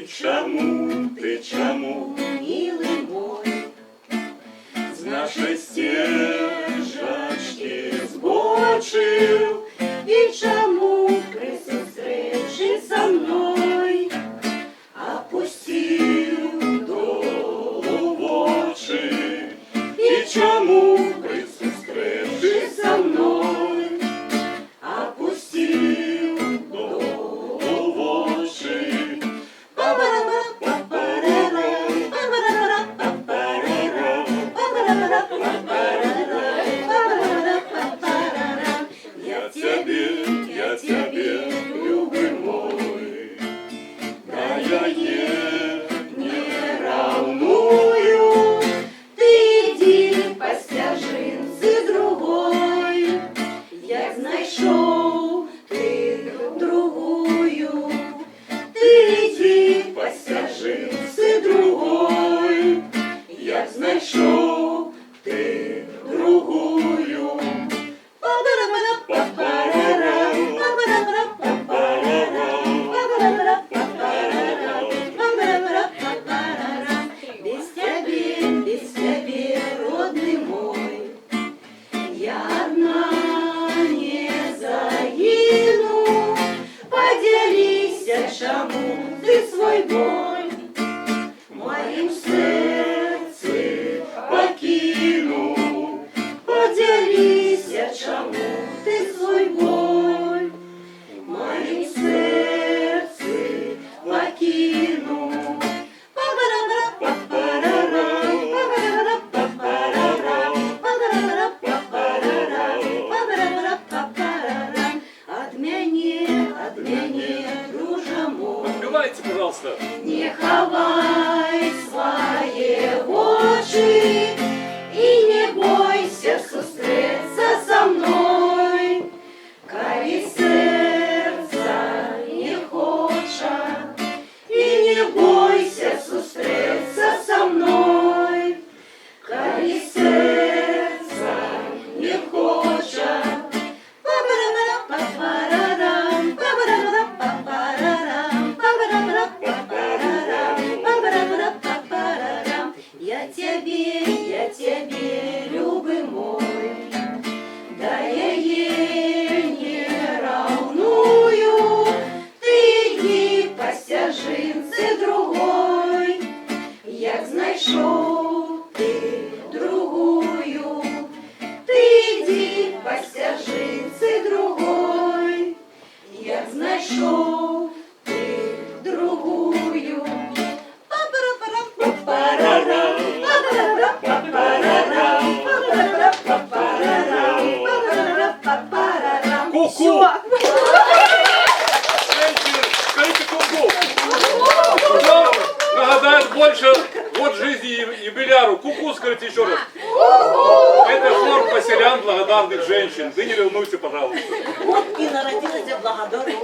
Ти чому, милий мой, з нашої стежечки збочив, і чому при зустрічі со мною опустив долу в очі, і чому при зустрічі со мною опустив долу в очі. Я тебе, любый мой, да я не равную. Ты иди постяжинцы другой, я знайшов ты другую. Ты иди постяжинцы другой, я знайшов ты другую. Без тебя, родный мой, я одна не загину. Поделись, чему ты свой боль в моем сердце покинул. Поделись, чему ты свой боль в моем сердце покинул. Отмени, друже мой, Отпевайте, пожалуйста. не ховай свои очи и не бойся встретиться со мной. Коли сердца не хочет, и не бойся встретиться со мной. Коли сердца не хочет. Я тебе, любый мой, да я не равную. Ты иди постяжинцы другой, як знайшов ти другую. Ты иди постяжинцы другой, як знайшов ти другую. Ку-ку! Женщины, скажите ку-ку! Кто нагадает больше год жизни юбиляру? Ку-ку, скажите еще раз. Это хор поселян благодарных женщин. Ты не волнуйся, пожалуйста. Вот и народилась благодарная.